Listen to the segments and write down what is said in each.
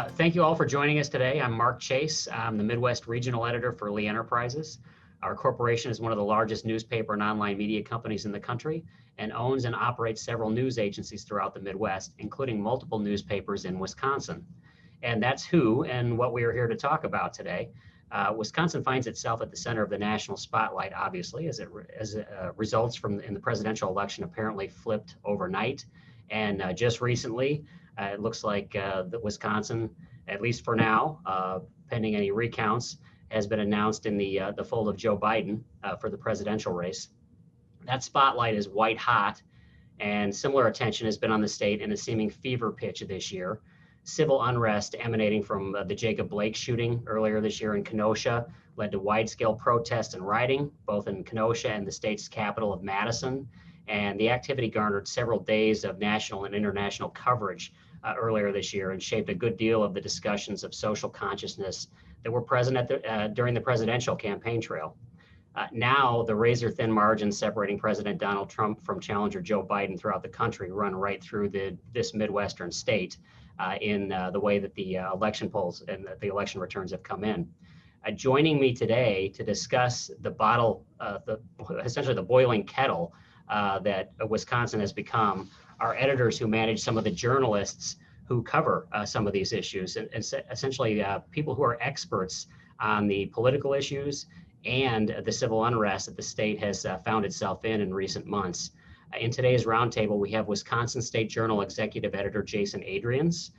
Thank you all for joining us today. I'm Mark Chase. I'm the Midwest Regional Editor for Lee Enterprises. Our corporation is one of the largest newspaper and online media companies in the country and owns and operates several news agencies throughout the Midwest, including multiple newspapers in Wisconsin. And that's who and what we are here to talk about today. Wisconsin finds itself at the center of the national spotlight, obviously, as results from in the presidential election apparently flipped overnight. And just recently, it looks like that Wisconsin, at least for now, pending any recounts, has been announced in the fold of Joe Biden for the presidential race. That spotlight is white hot, and similar attention has been on the state in a seeming fever pitch this year. Civil unrest emanating from the Jacob Blake shooting earlier this year in Kenosha led to wide-scale protests and rioting, both in Kenosha and the state's capital of Madison. And the activity garnered several days of national and international coverage earlier this year and shaped a good deal of the discussions of social consciousness that were present during the presidential campaign trail. Now, the razor-thin margins separating President Donald Trump from challenger Joe Biden throughout the country run right through this Midwestern state in the way that the election polls and the election returns have come in. Joining me today to discuss essentially the boiling kettle that Wisconsin has become are editors who manage some of the journalists who cover some of these issues, and essentially people who are experts on the political issues and the civil unrest that the state has found itself in recent months. In today's roundtable, we have Wisconsin State Journal Executive Editor Jason Adrians,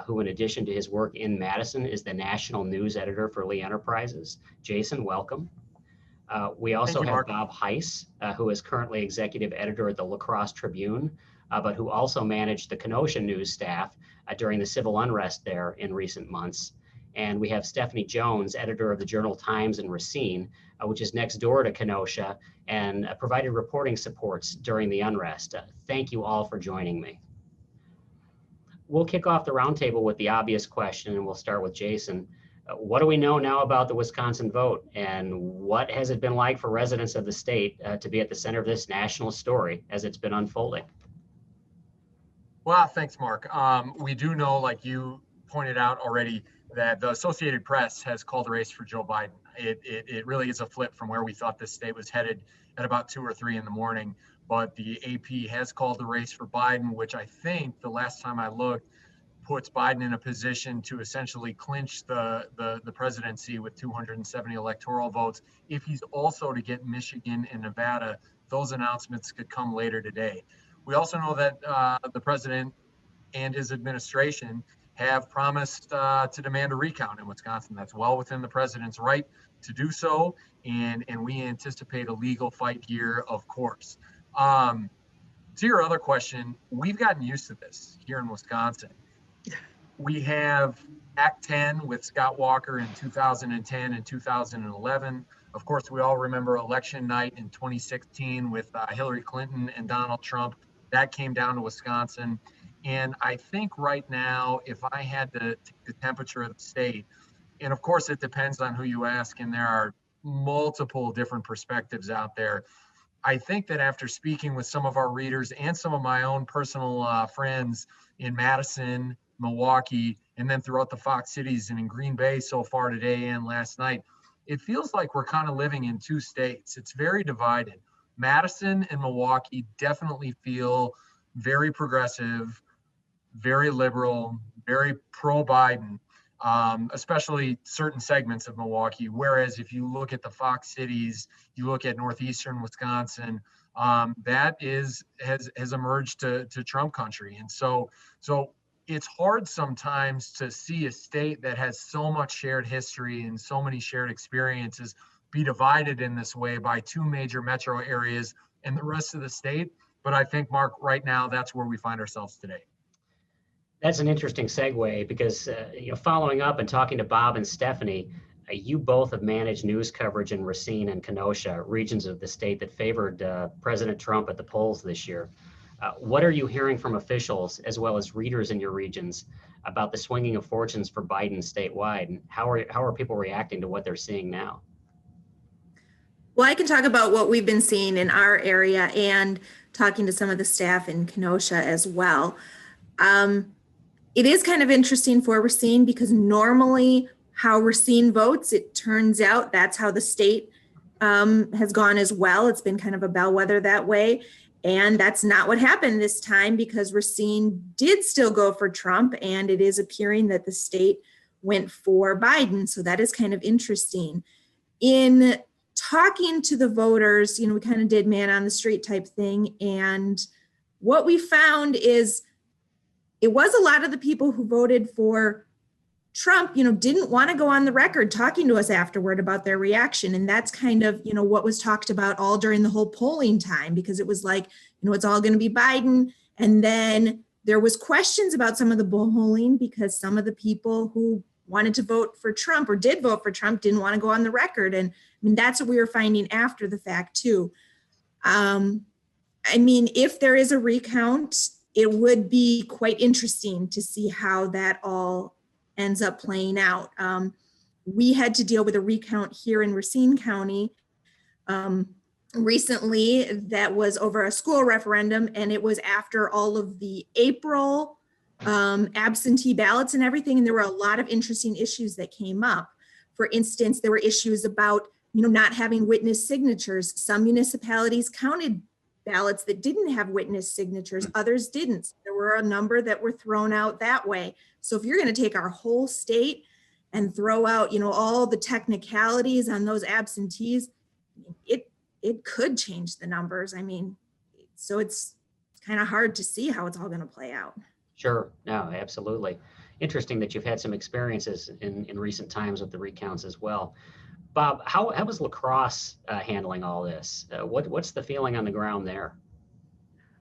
who in addition to his work in Madison is the national news editor for Lee Enterprises. Jason, welcome. We also have Bob Heiss, who is currently executive editor at the La Crosse Tribune, but who also managed the Kenosha news staff during the civil unrest there in recent months. And we have Stephanie Jones, editor of the Journal Times in Racine, which is next door to Kenosha, and provided reporting supports during the unrest. Thank you all for joining me. We'll kick off the roundtable with the obvious question, and we'll start with Jason. What do we know now about the Wisconsin vote, and what has it been like for residents of the state to be at the center of this national story as it's been unfolding? Well, thanks, Mark. We do know, like you pointed out already, that the Associated Press has called the race for Joe Biden. It really is a flip from where we thought this state was headed at about 2 or 3 in the morning. But the AP has called the race for Biden, which I think the last time I looked puts Biden in a position to essentially clinch the presidency with 270 electoral votes. If he's also to get Michigan and Nevada, those announcements could come later today. We also know that the president and his administration have promised to demand a recount in Wisconsin. That's well within the president's right to do so, and we anticipate a legal fight here, of course. To your other question, we've gotten used to this here in Wisconsin. We have Act 10 with Scott Walker in 2010 and 2011. Of course, we all remember election night in 2016 with Hillary Clinton and Donald Trump. That came down to Wisconsin. And I think right now, if I had to take the temperature of the state, and of course it depends on who you ask, and there are multiple different perspectives out there. I think that after speaking with some of our readers and some of my own personal friends in Madison, Milwaukee, and then throughout the Fox cities and in Green Bay so far today and last night, it feels like we're kind of living in two states. It's very divided. Madison and Milwaukee definitely feel very progressive, very liberal, very pro-Biden, especially certain segments of Milwaukee. Whereas if you look at the Fox cities, you look at northeastern Wisconsin, that has emerged to Trump country. And so it's hard sometimes to see a state that has so much shared history and so many shared experiences be divided in this way by two major metro areas and the rest of the state. But I think, Mark, right now, that's where we find ourselves today. That's an interesting segue because, following up and talking to Bob and Stephanie, you both have managed news coverage in Racine and Kenosha, regions of the state that favored President Trump at the polls this year. What are you hearing from officials as well as readers in your regions about the swinging of fortunes for Biden statewide? And how are people reacting to what they're seeing now? Well, I can talk about what we've been seeing in our area and talking to some of the staff in Kenosha as well. It is kind of interesting for Racine because normally how Racine votes, it turns out that's how the state has gone as well. It's been kind of a bellwether that way. And that's not what happened this time because Racine did still go for Trump, and it is appearing that the state went for Biden. So that is kind of interesting. In talking to the voters, we kind of did man on the street type thing. And what we found is it was a lot of the people who voted for Trump, didn't want to go on the record talking to us afterward about their reaction. And that's kind of, what was talked about all during the whole polling time, because it was like, it's all going to be Biden. And then there was questions about some of the polling because some of the people who wanted to vote for Trump or did vote for Trump didn't want to go on the record. And that's what we were finding after the fact too. If there is a recount, it would be quite interesting to see how that all ends up playing out. We had to deal with a recount here in Racine County recently that was over a school referendum, and it was after all of the April absentee ballots and everything, and there were a lot of interesting issues that came up. For instance, there were issues about not having witness signatures. Some municipalities counted ballots that didn't have witness signatures, others didn't. There were a number that were thrown out that way. So if you're going to take our whole state and throw out, all the technicalities on those absentees, it could change the numbers. So it's kind of hard to see how it's all going to play out. Sure. No, absolutely. Interesting that you've had some experiences in recent times with the recounts as well. Bob, how was La Crosse handling all this? What's the feeling on the ground there?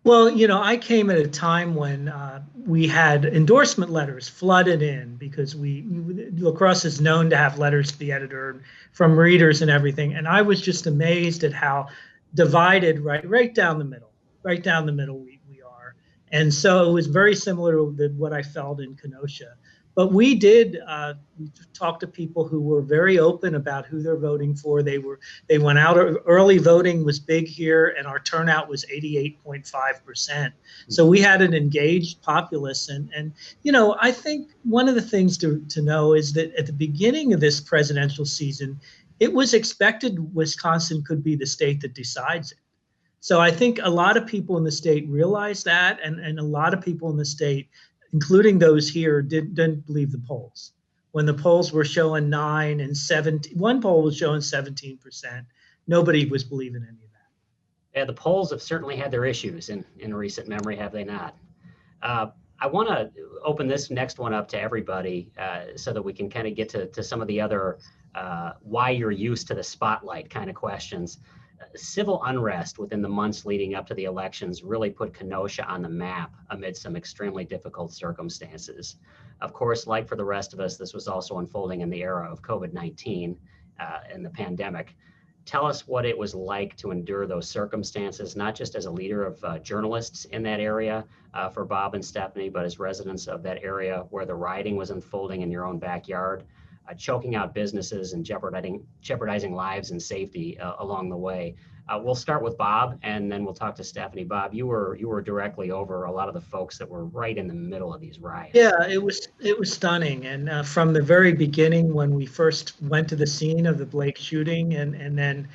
Well, I came at a time when we had endorsement letters flooded in because La Crosse is known to have letters to the editor from readers and everything. And I was just amazed at how divided right down the middle we are. And so it was very similar to what I felt in Kenosha. But we did we talked to people who were very open about who they're voting for. They went out. Early voting was big here, and our turnout was 88.5%. So we had an engaged populace. And I think one of the things to know is that at the beginning of this presidential season, it was expected Wisconsin could be the state that decides it. So I think a lot of people in the state realized that, and a lot of people in the state, including those here, didn't believe the polls. When the polls were showing 9 and 17, one poll was showing 17%. Nobody was believing any of that. Yeah, the polls have certainly had their issues in recent memory, have they not? I want to open this next one up to everybody so that we can kind of get to some of the other why you're used to the spotlight kind of questions. Civil unrest within the months leading up to the elections really put Kenosha on the map amid some extremely difficult circumstances. Of course, like for the rest of us, this was also unfolding in the era of COVID-19 and the pandemic. Tell us what it was like to endure those circumstances, not just as a leader of journalists in that area for Bob and Stephanie, but as residents of that area where the rioting was unfolding in your own backyard. Choking out businesses and jeopardizing lives and safety along the way. We'll start with Bob, and then we'll talk to Stephanie. Bob, you were directly over a lot of the folks that were right in the middle of these riots. Yeah, it was stunning, and from the very beginning, when we first went to the scene of the Blake shooting, and then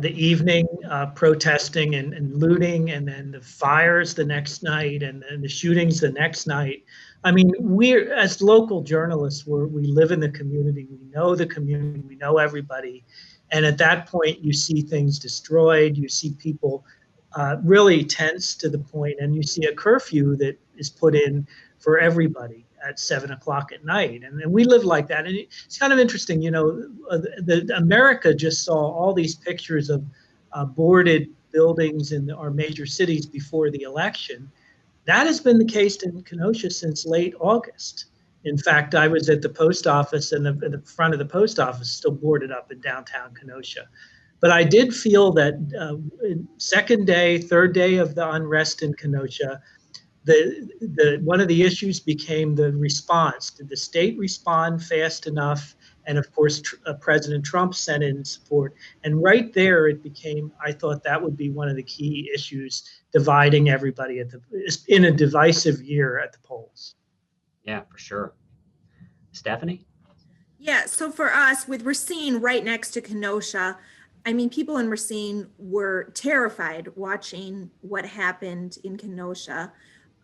the evening protesting and looting, and then the fires the next night, and then the shootings the next night. We're, as local journalists, we live in the community, we know the community, we know everybody. And at that point, you see things destroyed, you see people really tense to the point, and you see a curfew that is put in for everybody at 7 o'clock at night. And we live like that. And it's kind of interesting, America just saw all these pictures of boarded buildings in our major cities before the election. That has been the case in Kenosha since late August. In fact, I was at the post office, and the front of the post office still boarded up in downtown Kenosha. But I did feel that second day, third day of the unrest in Kenosha, one of the issues became the response. Did the state respond fast enough? And of course, President Trump sent in support. And right there, it became, I thought that would be one of the key issues dividing everybody in a divisive year at the polls. Yeah, for sure. Stephanie? Yeah, so for us, with Racine right next to Kenosha, I mean, people in Racine were terrified watching what happened in Kenosha.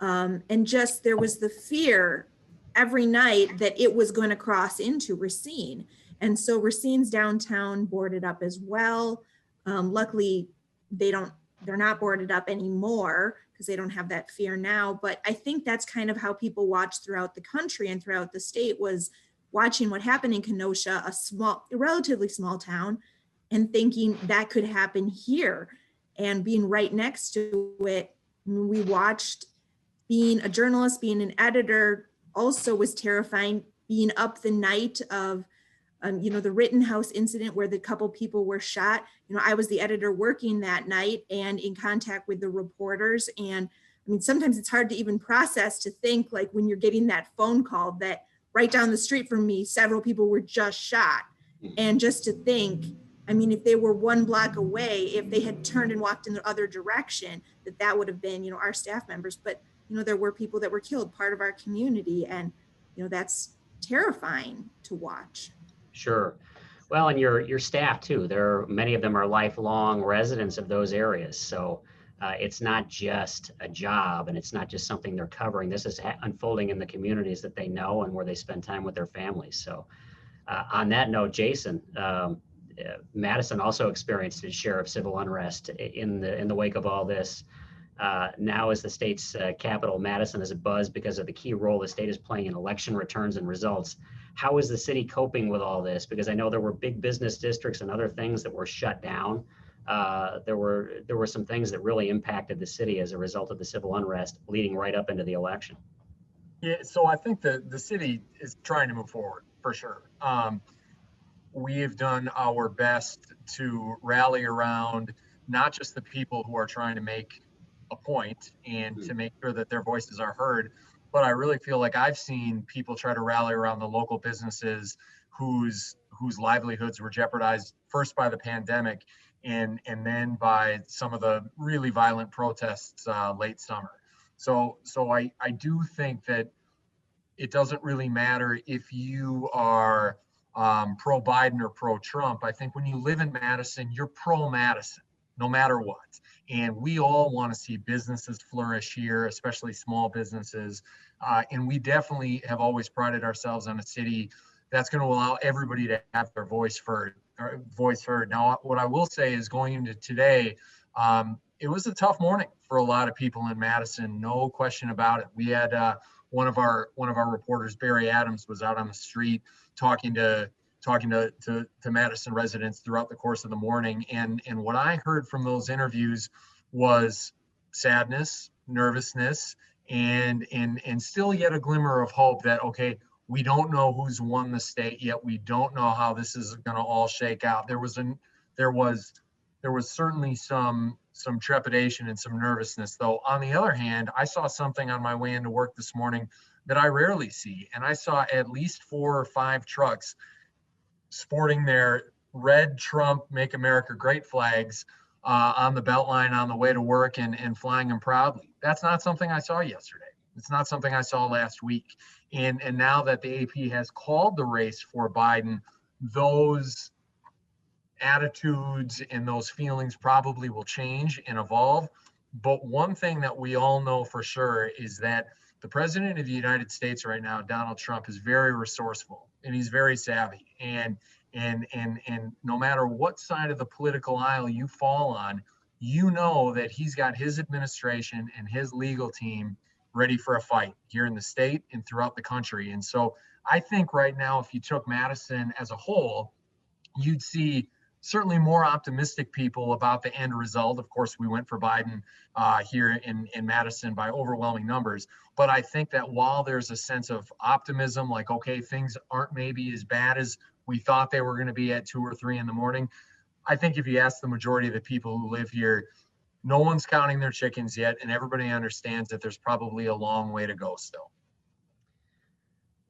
And just there was the fear every night that it was going to cross into Racine. And so Racine's downtown boarded up as well. Luckily, they're not boarded up anymore because they don't have that fear now. But I think that's kind of how people watched throughout the country and throughout the state, was watching what happened in Kenosha, a relatively small town, and thinking that could happen here. And being right next to it, we watched, being a journalist, being an editor also was terrifying, being up the night of the Rittenhouse incident where the couple people were shot. I was the editor working that night and in contact with the reporters. And I mean, sometimes it's hard to even process, to think like when you're getting that phone call that right down the street from me, several people were just shot. And just to think, I mean, if they were 1 block away, if they had turned and walked in the other direction, that would have been, our staff members. But, there were people that were killed, part of our community. And, that's terrifying to watch. Sure. Well, and your staff too. Many of them are lifelong residents of those areas. So it's not just a job, and it's not just something they're covering. This is unfolding in the communities that they know and where they spend time with their families. So on that note, Jason, Madison also experienced its share of civil unrest in the wake of all this. Now, as the state's capital, Madison is abuzz because of the key role the state is playing in election returns and results. How is the city coping with all this? Because I know there were big business districts and other things that were shut down. There were some things that really impacted the city as a result of the civil unrest leading right up into the election. Yeah, so I think the city is trying to move forward for sure. We have done our best to rally around not just the people who are trying to make a point and to make sure that their voices are heard, but I really feel like I've seen people try to rally around the local businesses whose livelihoods were jeopardized first by the pandemic and then by some of the really violent protests late summer. So I do think that it doesn't really matter if you are pro Biden or pro Trump. I think when you live in Madison, you're pro Madison, no matter what. And we all want to see businesses flourish here, especially small businesses. And we definitely have always prided ourselves on a city that's going to allow everybody to have their voice heard. Now, what I will say is, going into today, it was a tough morning for a lot of people in Madison, no question about it. We had one of our reporters, Barry Adams, was out on the street talking to Madison residents throughout the course of the morning. And what I heard from those interviews was sadness, nervousness, and still yet a glimmer of hope that, okay, we don't know who's won the state yet. We don't know how this is going to all shake out. There was certainly some trepidation and some nervousness, though. On the other hand, I saw something on my way into work this morning that I rarely see. And I saw at least 4 or 5 trucks sporting their red Trump Make America Great flags on the Beltline on the way to work and flying them proudly. That's not something I saw yesterday. It's not something I saw last week. And now that the AP has called the race for Biden, those attitudes and those feelings probably will change and evolve. But one thing that we all know for sure is that the president of the United States right now, Donald Trump, is very resourceful and he's very savvy. And no matter what side of the political aisle you fall on, you know that he's got his administration and his legal team ready for a fight here in the state and throughout the country. And so I think right now, if you took Madison as a whole, you'd see certainly more optimistic people about the end result. Of course, we went for Biden here in Madison by overwhelming numbers. But I think that while there's a sense of optimism, like, okay, things aren't maybe as bad as we thought they were going to be at 2 or 3 in the morning, I think if you ask the majority of the people who live here, no one's counting their chickens yet, and everybody understands that there's probably a long way to go still.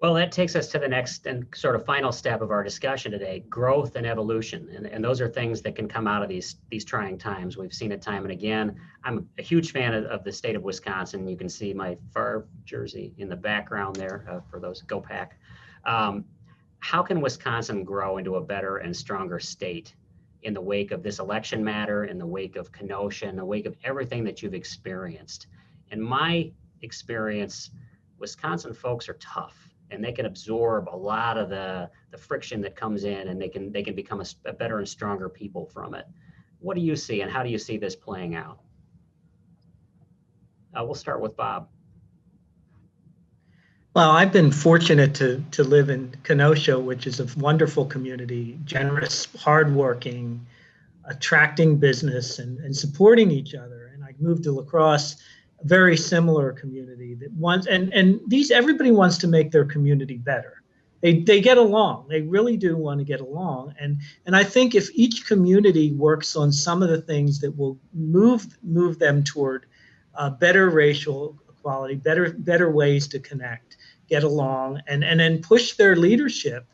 Well, that takes us to the next and sort of final step of our discussion today, growth and evolution. And those are things that can come out of these trying times. We've seen it time and again. I'm a huge fan of the state of Wisconsin. You can see my Favre jersey in the background there for those Go Pack. How can Wisconsin grow into a better and stronger state in the wake of this election matter, in the wake of Kenosha, in the wake of everything that you've experienced? In my experience, Wisconsin folks are tough. And they can absorb a lot of the friction that comes in, and they can become a better and stronger people from it. What do you see, and how do you see this playing out? We'll start with Bob. Well, I've been fortunate to live in Kenosha, which is a wonderful community, generous, hardworking, attracting business and supporting each other. And I moved to La Crosse, a very similar community that wants, and these, everybody wants to make their community better. They get along. They really do want to get along. And I think if each community works on some of the things that will move them toward better racial equality, better ways to connect, get along, and then push their leadership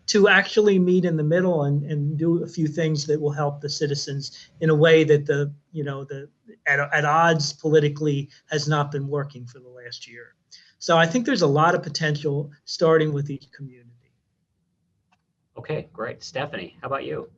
to actually meet in the middle and do a few things that will help the citizens in a way that at odds politically has not been working for the last year. So I think there's a lot of potential starting with each community. Okay, great. Stephanie, how about you?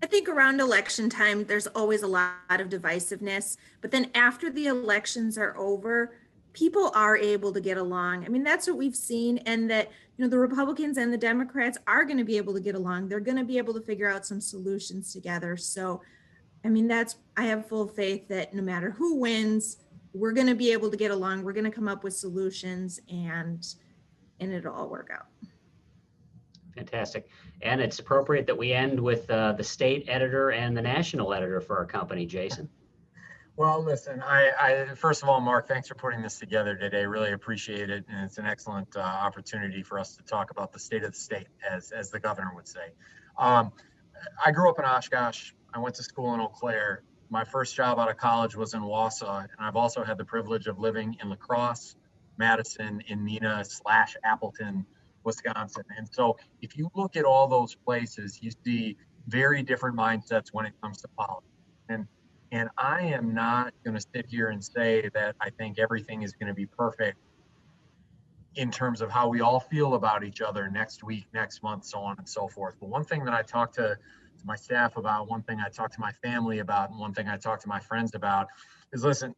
I think around election time, there's always a lot of divisiveness, but then after the elections are over, people are able to get along. I mean, that's what we've seen, and that, the Republicans and the Democrats are going to be able to get along. They're going to be able to figure out some solutions together. So, I mean, I have full faith that no matter who wins, we're going to be able to get along. We're going to come up with solutions, and it'll all work out. Fantastic. And it's appropriate that we end with the state editor and the national editor for our company, Jason. Well, listen, I first of all, Mark, thanks for putting this together today. Really appreciate it. And it's an excellent opportunity for us to talk about the state of the state, as the governor would say. I grew up in Oshkosh. I went to school in Eau Claire. My first job out of college was in Wausau. And I've also had the privilege of living in La Crosse, Madison, in Neenah/Appleton, Wisconsin. And so if you look at all those places, you see very different mindsets when it comes to politics. And I am not going to sit here and say that I think everything is going to be perfect in terms of how we all feel about each other next week, next month, so on and so forth. But one thing that I talk to my staff about, one thing I talk to my family about, and one thing I talk to my friends about is, listen,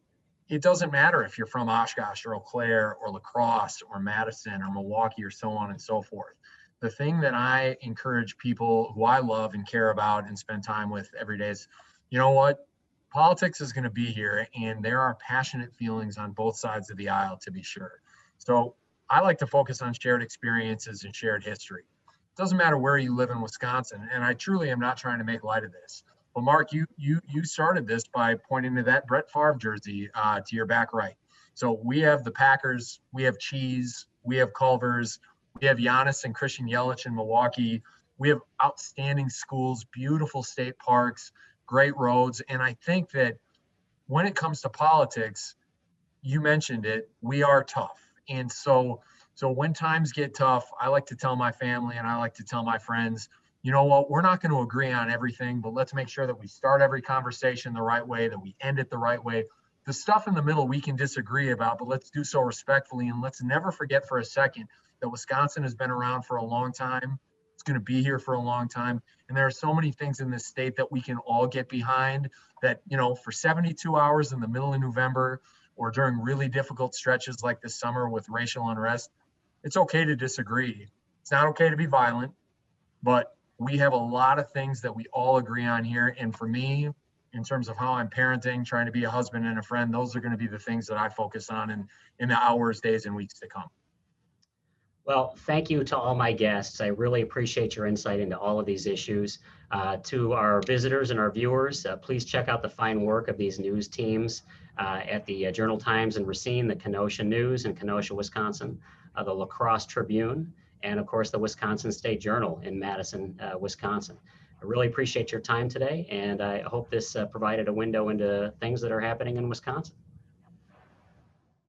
it doesn't matter if you're from Oshkosh or Eau Claire or La Crosse or Madison or Milwaukee or so on and so forth. The thing that I encourage people who I love and care about and spend time with every day is, you know what? Politics is going to be here, and there are passionate feelings on both sides of the aisle, to be sure. So I like to focus on shared experiences and shared history. It doesn't matter where you live in Wisconsin, and I truly am not trying to make light of this. But Mark, you started this by pointing to that Brett Favre jersey to your back right. So we have the Packers, we have Cheese, we have Culver's, we have Giannis and Christian Yelich in Milwaukee. We have outstanding schools, beautiful state parks, great roads. And I think that when it comes to politics, you mentioned it, we are tough. And so when times get tough, I like to tell my family and I like to tell my friends, you know what, we're not going to agree on everything, but let's make sure that we start every conversation the right way, that we end it the right way. The stuff in the middle we can disagree about, but let's do so respectfully. And let's never forget for a second that Wisconsin has been around for a long time. It's going to be here for a long time. And there are so many things in this state that we can all get behind that, for 72 hours in the middle of November or during really difficult stretches like this summer with racial unrest, it's okay to disagree. It's not okay to be violent, but we have a lot of things that we all agree on here. And for me, in terms of how I'm parenting, trying to be a husband and a friend, those are going to be the things that I focus on in the hours, days, and weeks to come. Well, thank you to all my guests. I really appreciate your insight into all of these issues. To our visitors and our viewers, please check out the fine work of these news teams at the Journal-Times in Racine, the Kenosha News in Kenosha, Wisconsin, the La Crosse Tribune, and of course the Wisconsin State Journal in Madison, Wisconsin. I really appreciate your time today, and I hope this provided a window into things that are happening in Wisconsin.